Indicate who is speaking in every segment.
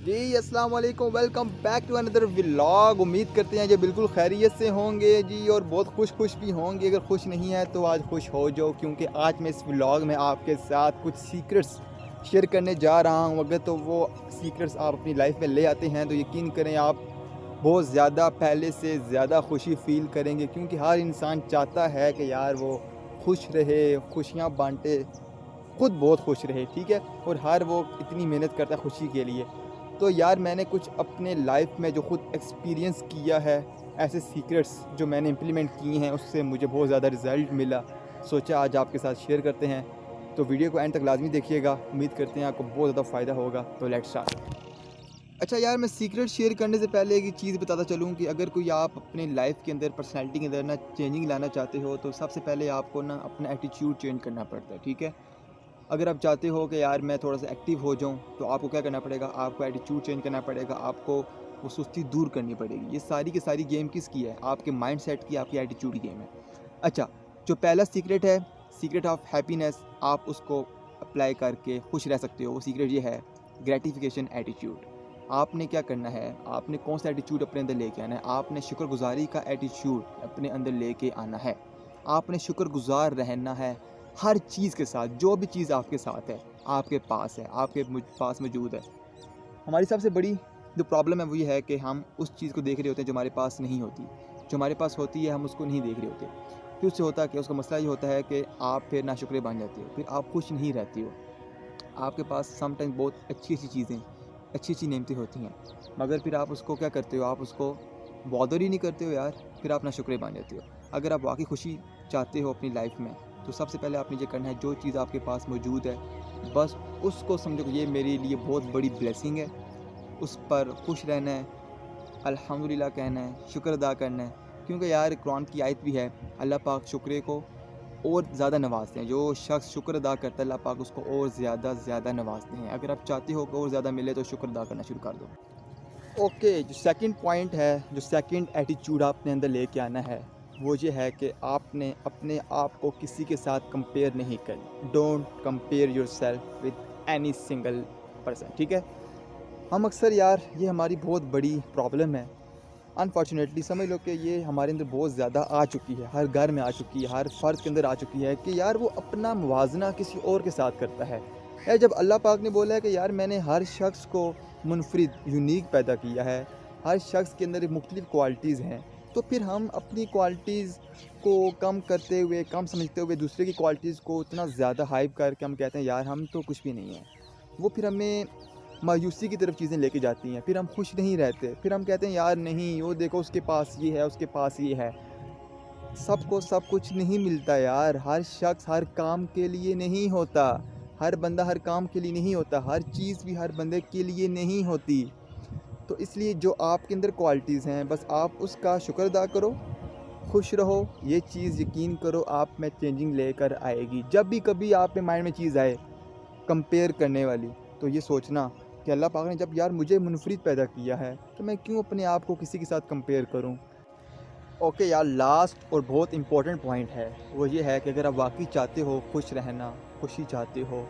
Speaker 1: जी अस्सलाम वालेकुम, welcome back to another vlog. उम्मीद करते हैं ये बिल्कुल खैरियत से होंगे जी और बहुत खुश भी होंगे। अगर खुश नहीं है तो आज खुश हो जाओ, क्योंकि आज मैं इस व्लॉग में आपके साथ कुछ सीक्रेट्स शेयर करने जा रहा हूँ। अगर तो वो सीक्रेट्स आप अपनी लाइफ में ले आते हैं तो यकीन करें आप बहुत ज़्यादा पहले से ज़्यादा खुशी फ़ील करेंगे, क्योंकि हर इंसान चाहता है कि यार वो खुश रहे, खुशियाँ बांटे, खुद बहुत खुश रहे, ठीक है। और हर वो इतनी मेहनत करता है खुशी के लिए। तो यार मैंने कुछ अपने लाइफ में जो खुद एक्सपीरियंस किया है, ऐसे सीक्रेट्स जो मैंने इम्प्लीमेंट किए हैं, उससे मुझे बहुत ज़्यादा रिज़ल्ट मिला। सोचा आज आपके साथ शेयर करते हैं, तो वीडियो को एंड तक लाजमी देखिएगा। उम्मीद करते हैं आपको बहुत ज़्यादा फ़ायदा होगा। तो लेट्स स्टार्ट। अच्छा यार, मैं सीक्रेट शेयर करने से पहले एक चीज़ बताता चलूँ कि अगर कोई आप अपने लाइफ के अंदर, पर्सनैलिटी के अंदर ना चेंजिंग लाना चाहते हो, तो सबसे पहले आपको ना अपना एटीट्यूड चेंज करना पड़ता है, ठीक है। अगर आप चाहते हो कि यार मैं थोड़ा सा एक्टिव हो जाऊँ, तो आपको क्या करना पड़ेगा, आपको एटीट्यूड चेंज करना पड़ेगा, आपको वो सुस्ती दूर करनी पड़ेगी। ये सारी की सारी गेम किसकी है? आपके माइंडसेट की, आपकी एटीट्यूड की गेम है। अच्छा, जो पहला सीक्रेट है, सीक्रेट ऑफ हैप्पीनेस, आप उसको अप्लाई करके खुश रह सकते हो। वो सीक्रेट ये है, ग्रेटिफिकेशन एटीट्यूड। आपने क्या करना है, आपने कौन सा एटीट्यूड अपने अंदर लेके आना है? आपने शुक्रगुजारी का एटीट्यूड अपने अंदर लेके आना है। आपने शुक्रगुजार रहना है हर चीज़ के साथ। जो भी चीज़ आपके साथ है, आपके पास है, आपके पास मौजूद है। हमारी सबसे बड़ी जो प्रॉब्लम है वो ये है कि हम उस चीज़ को देख रहे होते हैं जो हमारे पास नहीं होती। जो हमारे पास होती है हम उसको नहीं देख रहे होते। फिर उससे होता है कि उसका मसला ये होता है कि आप फिर नाशुक्रे बन जाते हो, फिर आप खुश नहीं रहते हो। आपके पास समटाइम बहुत अच्छी-अच्छी चीज़ें, अच्छी-अच्छी नेमतें होती हैं, मगर फिर आप उसको क्या करते हो, आप उसको बॉदर ही नहीं करते हो यार, फिर आप नाशुक्रे बन जाते हो। अगर आप वाक़ई खुशी चाहते हो अपनी लाइफ में, तो सबसे पहले आपने ये करना है, जो चीज़ आपके पास मौजूद है, बस उसको समझो कि ये मेरे लिए बहुत बड़ी ब्लेसिंग है, उस पर खुश रहना है, अल्हम्दुलिल्लाह कहना है, शुक्र अदा करना है। क्योंकि यार कुरान की आयत भी है, अल्लाह पाक शुक्रे को और ज़्यादा नवाज़ते हैं। जो शख्स शुक्र अदा करता है, अल्लाह पाक उसको और ज़्यादा नवाज़ते हैं। अगर आप चाहते हो कि और ज़्यादा मिले तो शुक्र अदा करना शुरू कर दो। ओके, जो सेकंड पॉइंट है, जो सेकंड एटीट्यूड आपने अंदर लेके आना है, वो ये है कि आपने अपने आप को किसी के साथ कंपेयर नहीं करना। Don't compare yourself with any single person, ठीक है। हम अक्सर यार, ये हमारी बहुत बड़ी प्रॉब्लम है। अनफॉर्चुनेटली समझ लो कि ये हमारे अंदर बहुत ज़्यादा आ चुकी है, हर घर में आ चुकी है, हर फ़र्द के अंदर आ चुकी है कि यार वो अपना मुवाज़ना किसी और के साथ करता है। यार जब अल्लाह पाक ने बोला है कि यार मैंने हर शख्स को मुनफरिद, यूनिक पैदा किया है, हर शख्स के अंदर मुख्तलिफ़ क्वालिटीज़ हैं, तो फिर हम अपनी क्वालिटीज़ को कम करते हुए, कम समझते हुए दूसरे की क्वालिटीज़ को इतना ज़्यादा हाइप करके हम कहते हैं यार हम तो कुछ भी नहीं है। वो फिर हमें मायूसी की तरफ चीज़ें लेके जाती हैं, फिर हम खुश नहीं रहते, फिर हम कहते हैं यार नहीं, वो देखो उसके पास ये है, उसके पास ये है। सबको सब कुछ नहीं मिलता यार, हर शख्स हर काम के लिए नहीं होता, हर बंदा हर काम के लिए नहीं होता, हर चीज़ भी हर बंदे के लिए नहीं होती। तो इसलिए जो आपके अंदर क्वालिटीज़ हैं, बस आप उसका शुक्र अदा करो, खुश रहो। ये चीज़ यकीन करो आप में चेंजिंग लेकर आएगी। जब भी कभी आप के माइंड में चीज़ आए कंपेयर करने वाली, तो ये सोचना कि अल्लाह पाक ने जब यार मुझे मुनफरिद पैदा किया है, तो मैं क्यों अपने आप को किसी के साथ कंपेयर करूं। ओके यार, लास्ट और बहुत इंपॉर्टेंट पॉइंट है, वो ये है कि अगर आप वाकई चाहते हो खुश रहना, खुशी चाहते हो,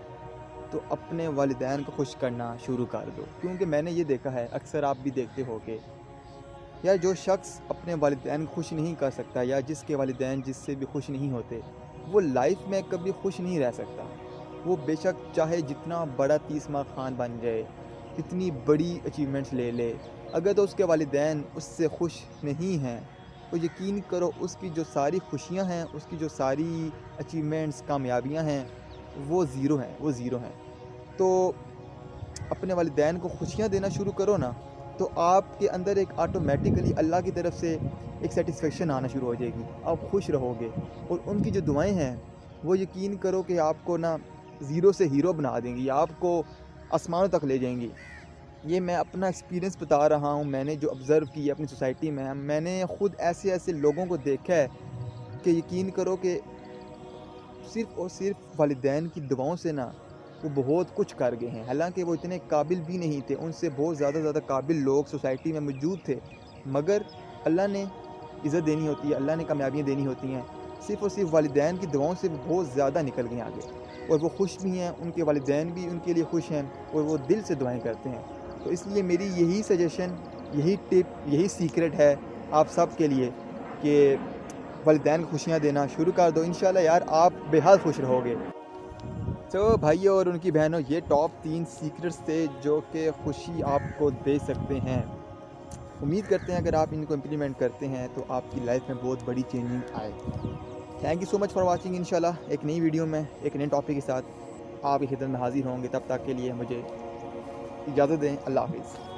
Speaker 1: तो अपने वालिदैन को खुश करना शुरू कर दो। क्योंकि मैंने ये देखा है, अक्सर आप भी देखते हो कि यार जो शख्स अपने वालिदैन को खुश नहीं कर सकता, या जिसके वालिदैन जिससे भी खुश नहीं होते, वो लाइफ में कभी खुश नहीं रह सकता। वो बेशक चाहे जितना बड़ा तीसमा खान बन जाए, कितनी बड़ी अचीवमेंट्स ले ले, अगर तो उसके वालिदैन उससे खुश नहीं हैं, तो यकीन करो उसकी जो सारी खुशियाँ हैं, उसकी जो सारी अचीवमेंट्स, कामयाबियाँ हैं, वो ज़ीरो हैं, वो ज़ीरो हैं। तो अपने वालिदैन को खुशियाँ देना शुरू करो ना, तो आपके अंदर एक ऑटोमेटिकली अल्लाह की तरफ से एक सेटिस्फेक्शन आना शुरू हो जाएगी। आप खुश रहोगे और उनकी जो दुआएं हैं, वो यकीन करो कि आपको ना ज़ीरो से हीरो बना देंगी, आपको आसमानों तक ले जाएंगी। ये मैं अपना एक्सपीरियंस बता रहा हूँ, मैंने जो ऑब्ज़र्व किया अपनी सोसाइटी में, मैंने ख़ुद ऐसे ऐसे लोगों को देखा है कि यकीन करो कि सिर्फ़ और सिर्फ वालिदैन की दुआओं से ना वो बहुत कुछ कर गए हैं। हालाँकि वो इतने काबिल भी नहीं थे, उनसे बहुत ज़्यादा काबिल लोग सोसाइटी में मौजूद थे, मगर अल्लाह ने इज़्ज़त देनी होती है, अल्लाह ने कामयाबियाँ देनी होती हैं। सिर्फ़ और सिर्फ वालिदैन की दुआओं से वो बहुत ज़्यादा निकल गए आगे, और वो खुश भी हैं, उनके वालिदैन भी उनके लिए खुश हैं, और वो दिल से दुआएँ करते हैं। तो इसलिए मेरी यही सजेशन, यही टिप, यही सीक्रेट है आप सब के लिए कि वालिदैन को खुशियाँ देना शुरू कर दो। इंशाल्लाह यार आप बेहद खुश रहोगे। तो भाइयों और उनकी बहनों, ये टॉप 3 सीक्रेट्स थे जो कि खुशी आपको दे सकते हैं। उम्मीद करते हैं अगर आप इनको इम्प्लीमेंट करते हैं तो आपकी लाइफ में बहुत बड़ी चेंजिंग आए। Thank you so much for watching. इंशाल्लाह एक नई वीडियो में एक नए टॉपिक के साथ आपकी खिदमत में हाजिर होंगे। तब तक के लिए मुझे इजाज़त दें। अल्लाह हाफिज़।